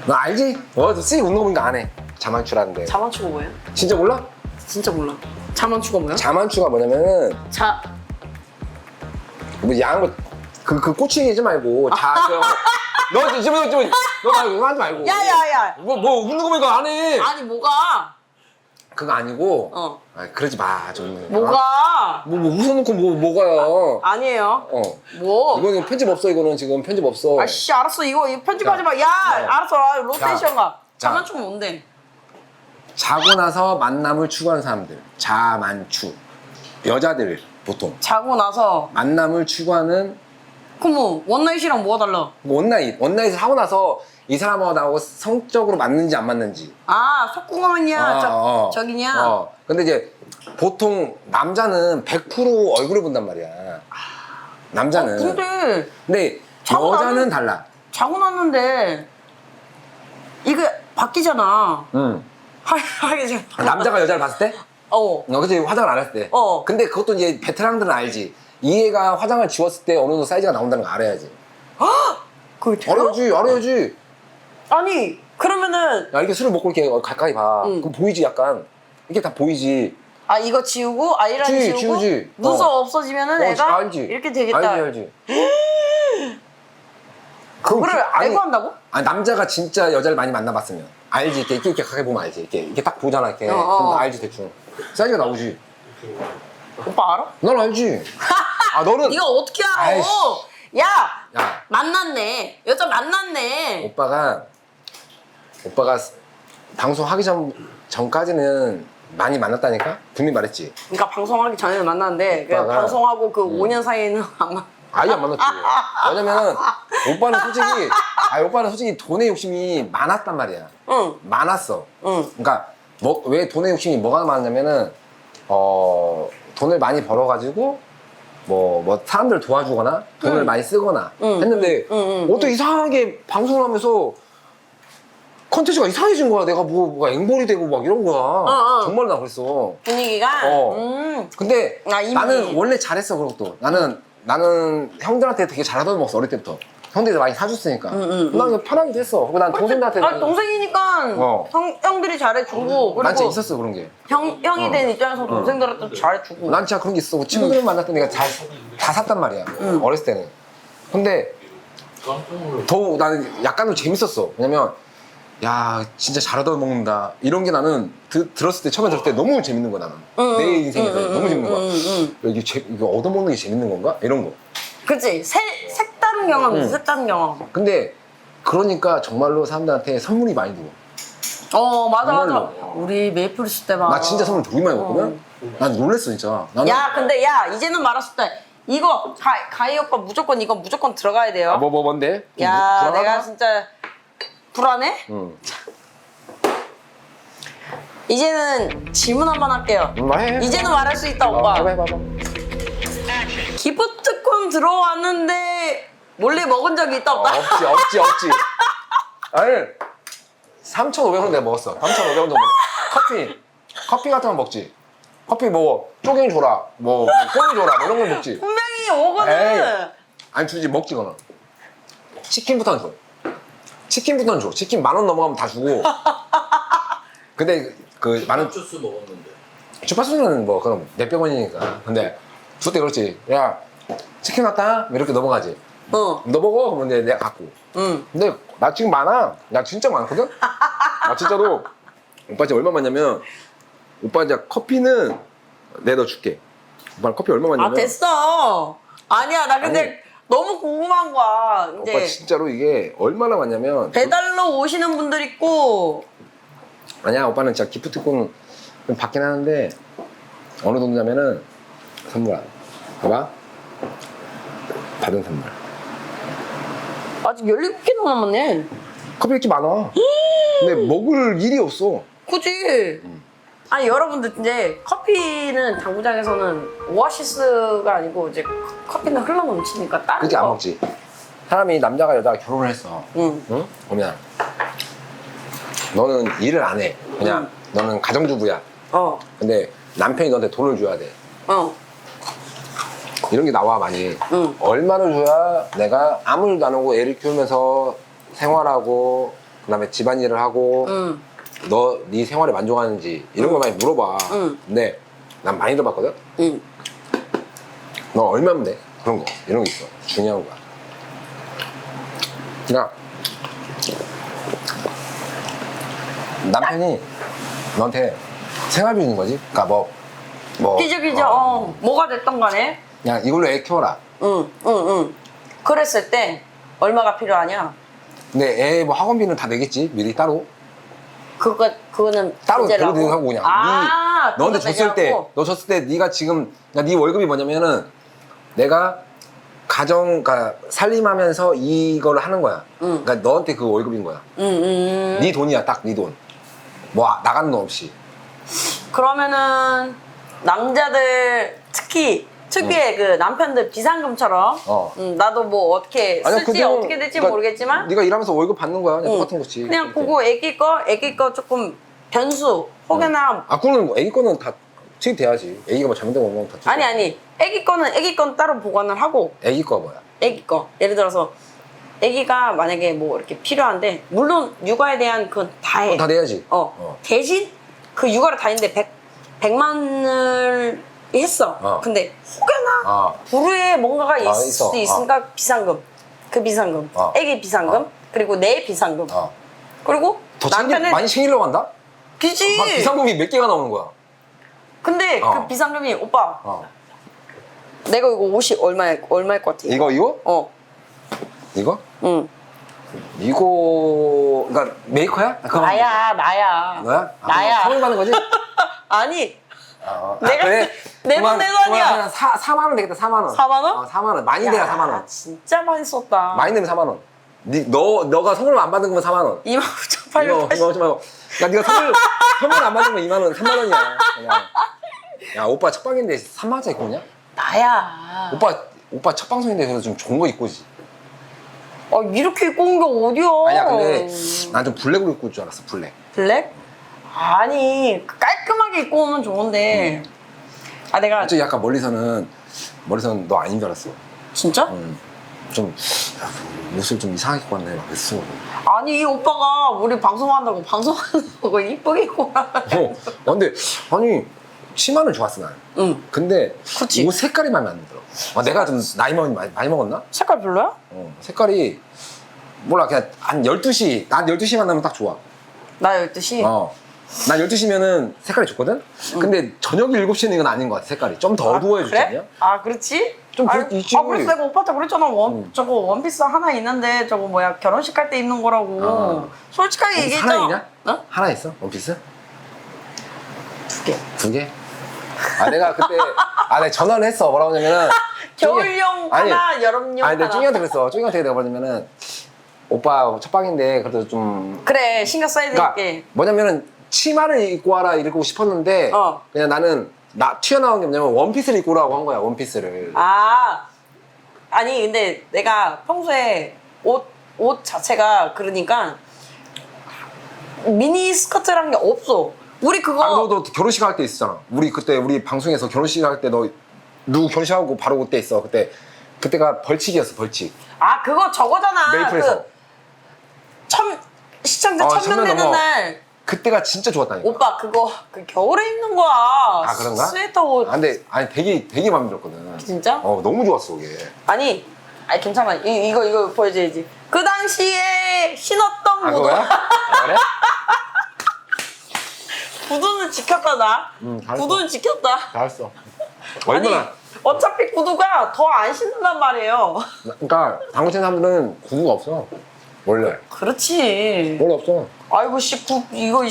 너 알지? 너 쓰이 웃는 거 보니까 안 해. 자만추라는데. 자만추가 뭐예요? 진짜 몰라? 진짜 몰라. 자만추가 뭐야? 자만추가 뭐냐면은 뭐 양을 그 꼬치지 말고 너 지금 너 말고 하지 말고. 야야야. 뭐 웃는 거 보니까 안 해. 아니 뭐가? 그거 아니고. 어. 아, 그러지 마 좀. 뭐가? 뭐 웃어놓고 뭐가요? 아니에요. 뭐? 이거는 편집 없어. 이거는 지금 편집 없어. 아씨 알았어 이거 편집하지 마. 야 알았어 로테이션 가. 자만추가 뭔데? 자고 나서 만남을 추구하는 사람들. 자만추. 여자들 보통. 자고 나서 만남을 추구하는. 그럼 뭐 원나잇이랑 뭐가 달라? 원나잇을 하고 나서 이 사람하고 나하고 성적으로 맞는지 안 맞는지. 아 속궁합이냐 저기냐. 근데 이제 보통 남자는 100% 얼굴을 본단 말이야. 남자는. 근데 여자는 달라. 자고 났는데 이거 바뀌잖아. 하게 돼. 남자가 여자를 봤을 때? 그치, 화장을 안 했을 때. 근데 그것도 이제 베테랑들은 알지. 이 애가 화장을 지웠을 때 어느 정도 사이즈가 나온다는 거 알아야지. 그게 돼요? 알아야지. 아니 그러면은 야, 이렇게 술을 먹고 이렇게 가까이 봐. 그럼 보이지, 약간. 이게 다 보이지. 아 이거 지우고 아이라인 지우고 지우지. 눈썹 없어지면은 애가 알지. 이렇게 되겠다. 알지. 그거를 알고 한다고? 아니, 남자가 진짜 여자를 많이 만나봤으면 알지. 이렇게 가까이 보면 알지. 이렇게 딱 보잖아. 이렇게. 그럼 알지, 대충. 사이즈가 나오지. 오빠 알아? 넌 알지. 아, 너는. 네가 어떻게 알아? 아이씨. 야 야, 만났네. 여자 만났네. 오빠가 방송하기 전까지는 많이 만났다니까? 분명히 말했지. 그러니까 방송하기 전에는 만났는데 그 오빠가- 방송하고 그 5년 사이에는 안 만. 아예 안 만났지. 왜냐면 오빠는 솔직히 돈의 욕심이 많았단 말이야. 응. 많았어. 응. 그러니까 왜 돈의 욕심이 뭐가 많았냐면은 돈을 많이 벌어가지고 뭐 사람들 도와주거나 돈을 많이 쓰거나 했는데 어떻게 이상하게 방송을 하면서 컨텐츠가 이상해진 거야. 내가 뭐가 앵벌이 되고 막 이런 거야. 정말 나 그랬어. 분위기가. 근데 이미. 나는 원래 잘했어. 그것도 나는 형들한테 되게 잘하던 먹었어. 어릴 때부터. 형들이 많이 사줬으니까. 난 그냥 편하게 됐어. 그리고 난 동생들한테 동생이니까 형들이 잘해주고 그리고 난 진짜 있었어 그런 게. 형이 된 입장에서 동생들한테 잘해주고. 난 진짜 그런 게 있어. 친구들 만났던 내가 다 샀단 말이야. 어렸을 때는. 근데 더 나는 약간은 재밌었어. 왜냐면 야 진짜 잘하다 먹는다 이런 게 나는 들었을 때 처음에 들을 때 너무 재밌는 거야 나는. 내 인생에서 너무 재밌는 거야. 이게 얻어먹는 게 재밌는 건가? 이런 거. 그치 색다른 경험이지. 색다른 경험. 근데 그러니까 정말로 사람들한테 선물이 많이 들어. 맞아. 정말로. 우리 메이플 있을 때만. 나 진짜 선물 되게 많이 받거든. 난 놀랬어 진짜. 야 근데 이제는 말았을 때 이거 가희 오빠 무조건 이거 무조건 들어가야 돼요. 뭔데? 야 불안하다? 내가 진짜 불안해? 응. 이제는 질문 한번 할게요. 해. 이제는 말할 수 있다 오빠. 해봐. 기프트콘 들어왔는데 몰래 먹은 적이 있다 없다? 없지. 아니 3,500원 내가 먹었어. 3,500원 정도. 커피 같은 거 먹지. 커피 뭐 쪼갱이 줘라, 뭐 꼬리 줘라, 뭐 이런 거 먹지. 분명히 오거는. 아니 주지 먹지 그거는. 치킨부터는 줘. 치킨 10,000원 넘어가면 다 주고. 근데 그 많은 주스 먹었는데. 주파수는 뭐 그럼 몇백 원이니까. 근데 그때 그렇지. 야 치킨 왔다 이렇게 넘어가지. 너 먹어 그러면 내가 갖고. 근데 나 지금 많아. 나 진짜 많거든. 나 진짜로 오빠 이제 얼마 많냐면 오빠 이제 커피는 내가 너 줄게. 오빠 커피 얼마 많냐면. 됐어. 아니야 나 근데 아니. 너무 궁금한 거야. 이제 오빠 진짜로 이게 얼마나 많냐면. 배달로 오시는 분들 있고. 아니야 오빠는 진짜 기프트콘 받긴 하는데 어느 정도냐면은 선물 안. 봐봐. 받은 선물. 아직 17개나 남았네. 커피 이렇게 많아. 근데 먹을 일이 없어. 그치? 아니 여러분들 이제 커피는 당구장에서는 오아시스가 아니고 이제 커피는 흘러 넘치니까 다른 그렇게 안 거. 먹지. 사람이 남자가 여자가 결혼을 했어. 응. 그러면 너는 일을 안 해. 그냥 너는 가정주부야. 근데 남편이 너한테 돈을 줘야 돼. 이런 게 나와 많이. 얼마를 줘야 내가 아무 일도 안 하고 애를 키우면서 생활하고 그다음에 집안일을 하고 너 네 생활에 만족하는지 이런 걸 많이 물어봐. 근데 난 많이 들어봤거든. 너 얼마면 돼? 그런 거 이런 게 있어. 중요한 거야. 그러니까 남편이 너한테 생활비 주는 거지. 그러니까 뭐 그죠. 뭐가 됐던 간에. 그냥 이걸로 애 키워라. 응. 그랬을 때 얼마가 필요하냐? 근데 애 뭐 학원비는 다 내겠지 미리 따로. 그거는 따로 문제라고? 대로 하고 그냥. 너한테 줬을 때, 너 줬을 때 네가 지금 그러니까 네 월급이 뭐냐면은 내가 그러니까 살림하면서 이걸 하는 거야. 그러니까 너한테 그 월급인 거야. 네 돈이야, 딱 네 돈. 뭐 나가는 돈 없이. 그러면은 남자들 특유의 그 남편들 비상금처럼 나도 뭐 어떻게 쓸지 그냥, 어떻게 될지 그러니까 모르겠지만 네가 일하면서 월급 받는 거야. 그냥 똑같은 거지. 그냥 그렇게. 그거 애기 거 조금 변수 혹여나 그거는 뭐 애기 거는 다 투입돼야지. 애기가 뭐 잘못된 거 보면 다 투입. 아니 애기 건 따로 보관을 하고 애기 거 뭐야? 애기 거 예를 들어서 애기가 만약에 뭐 이렇게 필요한데 물론 육아에 대한 그건 다 해. 다 돼야지. 대신 그 육아를 다니는데 100만을 했어. 근데 혹여나 불후에 뭔가가 있을 있어. 수 있으니까 비상금, 그 비상금, 애기 비상금, 그리고 내 비상금, 그리고 더 남편은 많이 챙기려고 한다? 그지. 비상금이 몇 개가 나오는 거야? 근데 그 비상금이 오빠 내가 이거 옷이 얼마일 것 같아? 이거? 이거? 응. 이거 그러니까 메이커야? 나야. 너야? 나야. 선물 받는 거지? 아니. 내가 내 돈 아니야. 4만 원 되겠다. 4만 원. 4만 원? 4만 원. 많이 내야 4만 원. 진짜 많이 썼다. 많이 내면 4만 원. 너가 선물 안 받는 거면 4만 원. 29,880. 이거 하지 말고. 야, 네가 선물 안 받는 거 2만 원, 3만 원이야. 그냥. 야, 오빠 첫 방인데 3만 원짜리 입고 오냐? 나야. 오빠 첫 방송인데 그래서 좀 좋은 거 입고 오지. 이렇게 입고 온 게 어디야? 아니야, 근데 난 좀 블랙으로 입고 올 줄 알았어. 블랙? 아니 깔끔하게 입고 오면 좋은데 내가 저 약간 멀리서는 너 아닌 줄 알았어. 진짜? 좀 옷을 좀 이상하게 입고 왔네 막 그랬어. 아니 이 오빠가 우리 방송하는 거 이쁘게 입고 오라고. 근데 아니 치마는 좋았어 나는. 근데 그치. 옷 색깔이 마음에 안 들어. 내가 좀 나이 많이 먹었나? 색깔 별로야? 색깔이 몰라 그냥 한 12시 난 12시 만나면 딱 좋아. 나 12시? 난 12시면은 색깔이 좋거든? 근데 저녁 7시는 이건 아닌 것 같아 색깔이 좀 더 어두워야 주지 않냐? 그래? 그렇지? 좀 있지. 그래서 내가 오빠한테 그랬잖아. 저거 원피스 하나 있는데 저거 뭐야 결혼식 할 때 입는 거라고. 솔직하게 얘기했잖아. 하나 있냐? 어? 하나 있어? 원피스? 2개. 2개? 내가 그때 내가 전화를 했어. 뭐라고 하냐면은 겨울용 하나, 여름용 내가 하나. 쭈이한테 그랬어. 쭈이한테 내가 뭐냐면은 오빠 첫 방인데 그래도 좀 그래 신경 써야 그러니까 되니까. 뭐냐면은 치마를 입고 와라 이러고 싶었는데 그냥 나는 튀어나온 게 뭐냐면 원피스를 입고 오라고 한 거야. 원피스를. 아니 근데 내가 평소에 옷 자체가 그러니까 미니 스커트라는 게 없어. 우리 그거 너도 결혼식 할 때 있었잖아. 우리 방송에서 결혼식 할 때 너 누구 결혼식하고 바로 그때 있어. 그때가 벌칙이었어. 벌칙. 그거 저거잖아. 메이플에서. 시청자 1000명 되는 넘어. 날. 그때가 진짜 좋았다니까. 오빠 그거 겨울에 입는 거야. 그런가? 스웨터 옷. 근데 되게 마음에 들었거든. 진짜? 너무 좋았어 그게. 아니 괜찮아. 이거 보여줘야지. 그 당시에 신었던 구두. 그거야? 그래? 구두는 지켰다 나. 잘했어. 구두는 지켰다. 잘했어. 얼마나? 아니, 어차피 구두가 더 안 신는단 말이에요. 그러니까 당구 치는 사람들은 구두가 없어. 원래. 그렇지. 원래 없어. 아이고 이거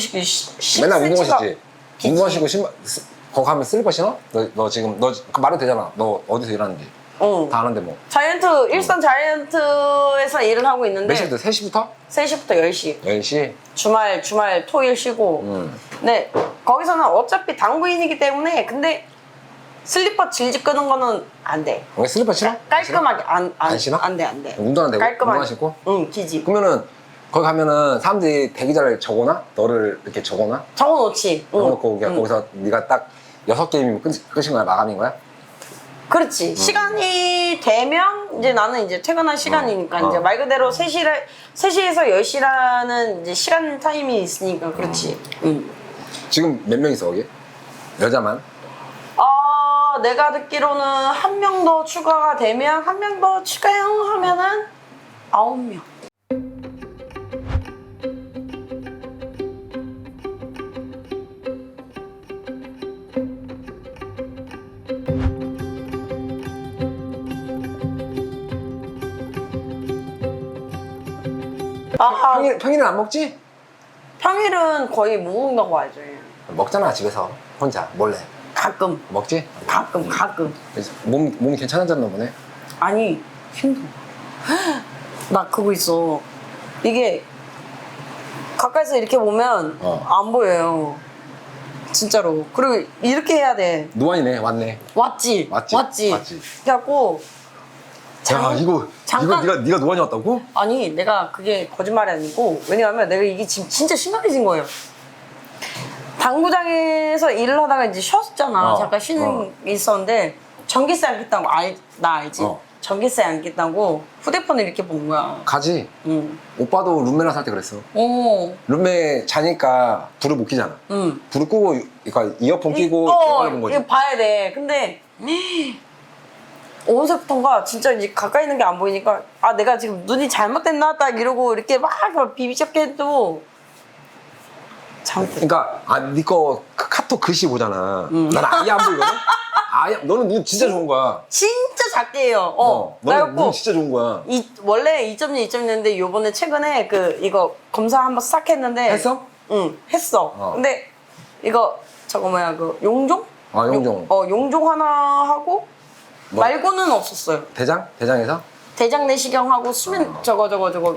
맨날 운동화 신지. 운동화 신고 거기 가면 슬리퍼 신어? 너 지금 그 말은 되잖아. 너 어디서 일하는지. 다 아는데 뭐. 일산 자이언트에서 일을 하고 있는데. 몇 시부터? 3시부터? 3시부터 10시. 10시? 주말 토일 쉬고. 네, 거기서는 어차피 당구인이기 때문에 근데 슬리퍼 질질 끄는 거는 안 돼. 슬리퍼 신어? 깔끔하게 안 신어? 안 돼. 운동화 되고? 깔끔하게. 운동화 신고? 응, 기지. 그러면은 거기 가면은 사람들이 대기자를 적어놔? 너를 이렇게 적어놔? 적어놓지. 적어놓고 거기서 네가 딱 6게임이면 끝인 거야? 마감인 거야? 그렇지. 시간이 되면 이제 나는 이제 퇴근할 시간이니까 이제 말 그대로 3시에서 10시라는 이제 시간 타임이 있으니까 그렇지. 지금 몇 명 있어 거기? 여자만? 내가 듣기로는 한 명 더 추가가 되면 한 명 더 추가하면은 9명. 평일은 안 먹지? 평일은 거의 못 먹는다고 알죠. 먹잖아 집에서 혼자 몰래. 가끔. 먹지? 가끔. 몸 괜찮아졌나 보네. 아니 힘들어. 나 그거 있어. 이게 가까이서 이렇게 보면 안 보여요. 진짜로. 그리고 이렇게 해야 돼. 노안이네. 왔네. 왔지. 그래갖고 야 이거 네가 노안이 왔다고? 아니 내가 그게 거짓말이 아니고 왜냐하면 내가 이게 지금 진짜 심각해진 거예요. 당구장에서 일을 하다가 이제 쉬었잖아. 잠깐 쉬는 게 있었는데 전기세 안 겠다고 나 알지? 전기세 안 겠다고 휴대폰을 이렇게 본 거야. 가지. 오빠도 룸메랑 살 때 그랬어. 룸메 자니까 불을 못 켜잖아. 불을 끄고 그러니까 이어폰 끼고 영화를 본 거지. 이거 봐야 돼. 근데 어느새부턴가 진짜 이제 가까이 있는 게 안 보이니까 내가 지금 눈이 잘못됐나 딱 이러고 이렇게 막 비비적해도 잘못됐. 그러니까 네 거 카톡 글씨 보잖아. 난 아예 안 보이거든. 너는 눈 진짜 좋은 거야. 진짜 작게 해요. 너는 눈 진짜 좋은 거야. 원래 2.2, 2.2였는데 요번에 최근에 이거 검사 한번 싹 했는데 했어? 응, 했어. 근데 이거 저거 뭐야 용종? 용종. 용종 하나 하고 말고는 없었어요. 대장에서? 대장 내시경하고 수면 저거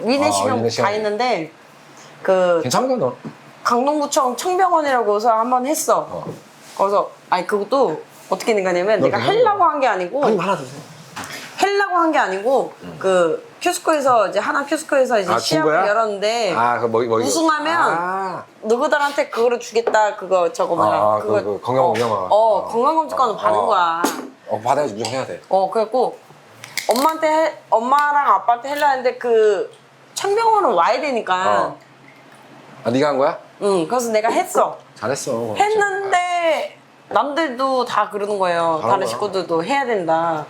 위내시경 위내시경. 다 했는데 괜찮은 거야 너. 강동구청 청병원이라고서 한번 했어. 그래서 그것도 어떻게 된 거냐면 내가 하려고 한 게 아니고 하나 주세요. 하려고 한 게 아니고 큐스코에서 이제 하나 큐스코에서 이제 시합을 열었는데 우승하면 누구들한테 그거를 주겠다. 그거 저거 뭐야 그거 건강검진관. 건강검진관을 받는 거야. 받아야지 무조건 해야 돼. 그래갖고 엄마랑 아빠한테 하려 했는데 청병원은 와야 되니까. 네가 한 거야? 응. 그래서 내가 했어. 잘했어. 했는데 남들도 다 그러는 거예요. 다른 거야. 식구들도 해야 된다.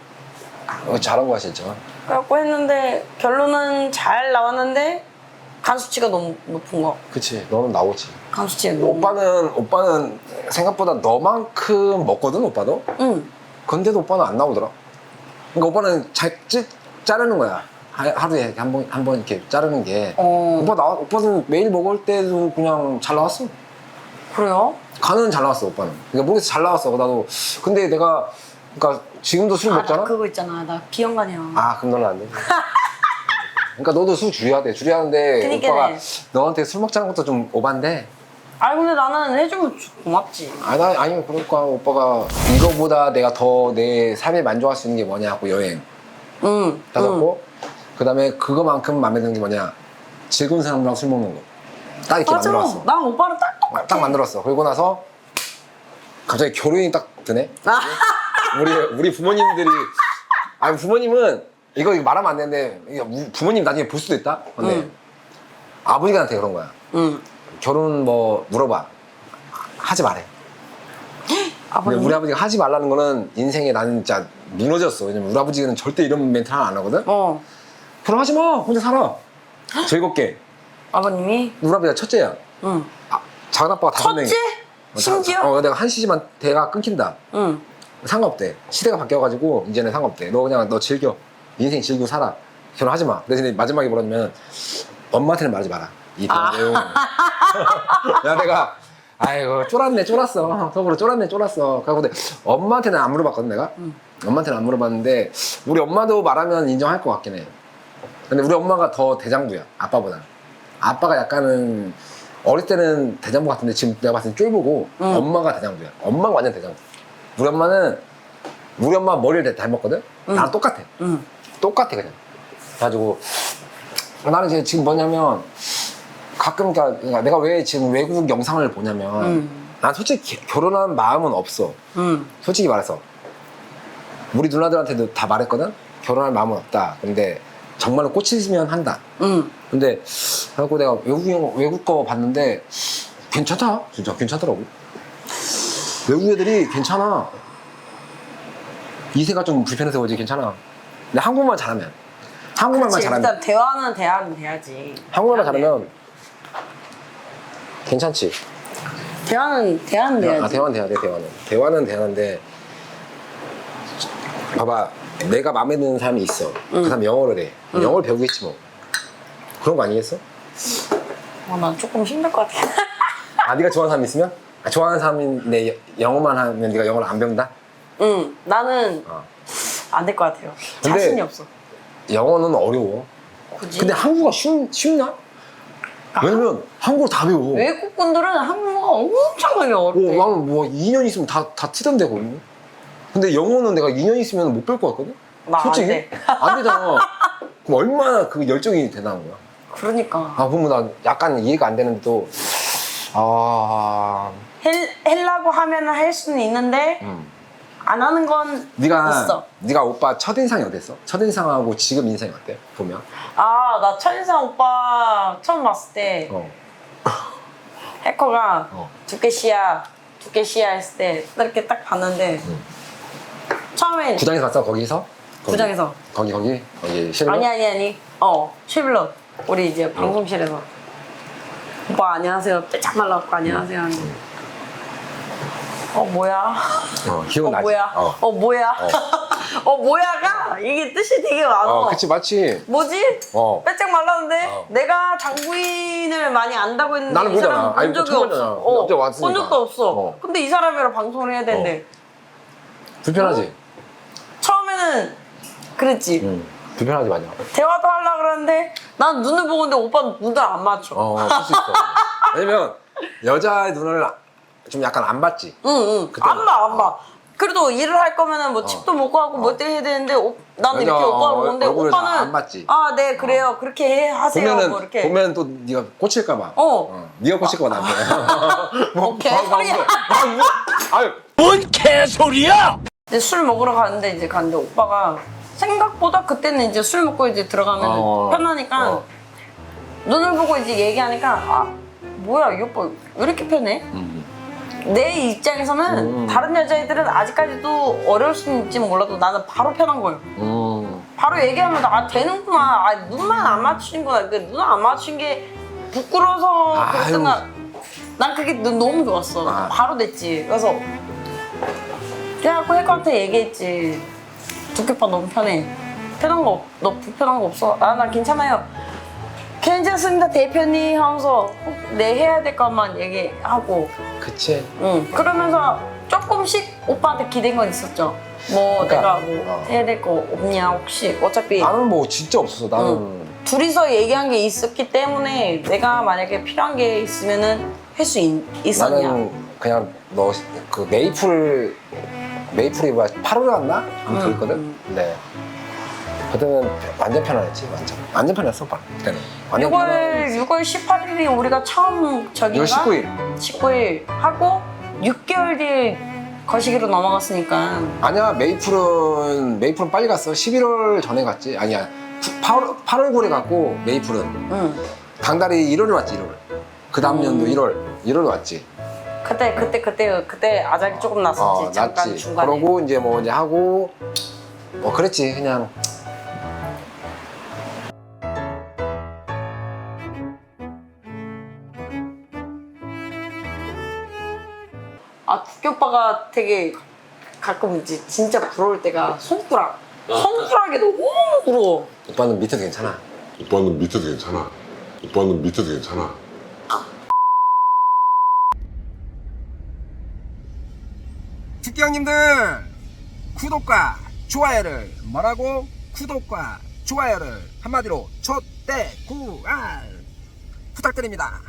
잘한 거야 진짜. 그래갖고 했는데 결론은 잘 나왔는데 간 수치가 너무 높은 거. 그치. 너는 나오지. 간 수치가 너무. 오빠는 생각보다 너만큼 먹거든 오빠도. 응. 근데도 오빠는 안 나오더라. 그러니까 오빠는 자르는 거야. 하루에 한 번 이렇게 자르는 게. 오빠는 매일 먹을 때도 그냥 잘 나왔어. 그래요? 간은 잘 나왔어 오빠는. 그러니까 모르겠어 잘 나왔어. 나도. 근데 내가 그러니까 지금도 술 먹잖아. 나 그거 있잖아. 나 비형간이야. 그럼 너는 안 돼. 그러니까 너도 술 줄여야 돼. 줄여야 하는데 오빠가 너한테 술 먹자는 것도 좀 오반데. 근데 나는 해주면 고맙지. 아니 그러니까 오빠가 이거보다 내가 더 내 삶에 만족할 수 있는 게 뭐냐고 여행. 따졌고 그다음에 그거만큼 마음에 드는 게 뭐냐 즐거운 사람들하고 술 먹는 거. 딱 이렇게 만들었어. 난 오빠랑 딱 똑같아. 딱 만들었어. 그러고 나서 갑자기 결혼이 딱 드네. 우리 부모님들이 부모님은 이거 말하면 안 되는데 부모님 나중에 볼 수도 있다. 근데 아버지가 나한테 그런 거야. 결혼 물어봐. 하지 말해. 근데 우리 아버지가 하지 말라는 거는 인생에 나는 진짜 무너졌어. 왜냐면 우리 아버지는 절대 이런 멘트 하나 안 하거든. 결혼하지 마. 혼자 살아. 즐겁게. 아버님이? 우리 아버지가 첫째야. 작은 아빠가 5명이. 첫째? 심지어? 내가 한 시지만 대가 끊긴다. 상관없대. 시대가 바뀌어가지고 이제는 상관없대. 너 그냥 너 즐겨. 인생 즐기고 살아. 결혼하지 마. 대신에 마지막에 뭐라냐면 엄마한테는 말하지 마라. 이 내용. 야 내가 쫄았어. 속으로 쫄았어. 근데 엄마한테는 안 물어봤거든 내가. 엄마한테는 안 물어봤는데 우리 엄마도 말하면 인정할 것 같긴 해. 근데 우리 엄마가 더 대장부야 아빠보다. 아빠가 약간은 어릴 때는 대장부 같은데 지금 내가 봤을 때 쫄보고 엄마가 대장부야. 엄마가 완전 대장부. 우리 엄마 머리를 닮았거든. 나랑 똑같아. 똑같아 그냥. 그래가지고 나는 이제 지금 뭐냐면 가끔 그러니까 내가 왜 지금 외국 영상을 보냐면 난 솔직히 결혼한 마음은 없어. 솔직히 말해서. 우리 누나들한테도 다 말했거든. 결혼할 마음은 없다. 근데 정말로 꽂히면 한다. 근데 그래갖고 내가 외국 거 봤는데 괜찮다. 진짜 괜찮더라고. 외국 애들이 괜찮아. 이세가 좀 불편해서 그러지 괜찮아. 근데 한국말 잘하면 한국말만 그치, 잘하면 일단 대화는 돼야지. 한국말만 잘하면 괜찮지. 대화는 돼야지. 아, 대화는 돼야 돼. 대화는 되는데 봐봐. 내가 마음에 드는 사람이 있어. 그 사람 영어를 해. 영어를 배우겠지 뭐. 그런 거 아니겠어? 난 조금 힘들 것 같아. 아, 네가 좋아하는 사람 있으면? 아, 좋아하는 사람인데 영어만 하면 네가 영어를 안 배운다? 응, 나는 안 될 것 같아요. 근데 자신이 없어. 영어는 어려워. 그지? 근데 한국어가 쉽나? 왜냐면 한국어 다 배워. 외국 분들은 한국어가 엄청나게 어렵대. 나는 뭐 2년 있으면 다 트던데 거의. 근데 영어는 내가 2년 있으면 못 뺄 것 같거든? 나 솔직히? 안 돼. 안 되잖아. 그럼 얼마나 그 열정이 대단한 거야? 그러니까. 아, 그러면 나 약간 이해가 안 되는데도, 헬라고 하면 할 수는 있는데, 안 하는 건 있어. 네가 오빠 첫인상이 어땠어? 첫인상하고 지금 인상이 어때? 보면? 나 첫인상 오빠 처음 봤을 때, 해커가 두께시야 했을 때, 이렇게 딱 봤는데, 처음엔 구장에서 봤어? 거기서? 구장에서. 거기 실로? 아니. 쉐블러. 우리 이제 방송실에서. 오빠 안녕하세요. 빼짝 말라갖고 안녕하세요 하는데. 뭐야? 기억나지? 뭐야? 뭐야? 뭐야가 이게 뜻이 되게 많아. 그치, 맞지? 뭐지? 빼짝 말랐는데 내가 장부인을 많이 안다고 했는데 나는 이 사람 모르잖아. 본 적이 없어. 어제 왔으니까. 본 적도 없어. 근데 이 사람이랑 방송을 해야 되는데 불편하지? 처음에는 그랬지. 불편하지, 맞아. 대화도 하려고 그러는데 난 눈을 보고 있는데 오빠는 눈을 안 맞춰. 그럴 수 있어. 왜냐면 여자의 눈을 좀 약간 안 봤지. 응. 안 봐. 그래도 일을 할 거면은 뭐 집도 먹고 하고 뭐 이렇게 해야 되는데 나는 이렇게 오빠를 보는데 얼굴을 오빠는 안 봤지. 네 그래요. 그렇게 하세요. 뭐 이렇게. 보면 또 네가 꽂힐까 봐. 네가 꽂힐까 봐 나한테. 뭐 개소리야. 아유. 뭔 개소리야! 이제 술 먹으러 갔는데 오빠가 생각보다 그때는 이제 술 먹고 이제 들어가면 편하니까 눈을 보고 이제 얘기하니까 뭐야 이 오빠 왜 이렇게 편해? 내 입장에서는 다른 여자애들은 아직까지도 어려울 수는 있지 몰라도 나는 바로 편한 거예요. 바로 얘기하면 되는구나. 눈만 안 맞추는구나. 눈 안 맞춘 게 부끄러워서 그랬던가. 난 그게 너무 좋았어. 바로 됐지. 그래서 그래갖고 해커한테 얘기했지. 두께빠 너무 편해. 너 불편한 거 없어? 나 괜찮아요. 괜찮습니다 대표님 하면서 내 해야 될 것만 얘기하고. 그치. 그러면서 조금씩 오빠한테 기댄 건 있었죠. 그러니까, 내가 해야 될 거 없냐 혹시. 어차피 나는 뭐 진짜 없었어. 나는 둘이서 얘기한 게 있었기 때문에 내가 만약에 필요한 게 있으면은 할 수 있었냐. 나는 그냥 너 그 메이플이 뭐야 8월이었나? 아무튼 그랬거든. 네. 그때는 완전 편안했지. 완전 편했어. 그때는. 6월 18일이 우리가 처음 6월 19일. 19일 하고 6개월 뒤에 거시기로 넘어갔으니까. 아니야, 메이플은 빨리 갔어. 11월 전에 갔지. 아니야, 8월 고래 갔고 메이플은. 강달이 1월에 왔지. 1월. 그 다음 연도 1월에 왔지. 그때 아작이 조금 났었지. 잠깐 났지. 중간에. 그러고 이제 하고 그랬지. 그냥. 두께 오빠가 되게 가끔 이제 진짜 부러울 때가 손가락이 너무 부러워. 오빠는 밑에도 괜찮아. 두께 형님들 구독과 좋아요를 구독과 좋아요를 한마디로 촛대구알 부탁드립니다.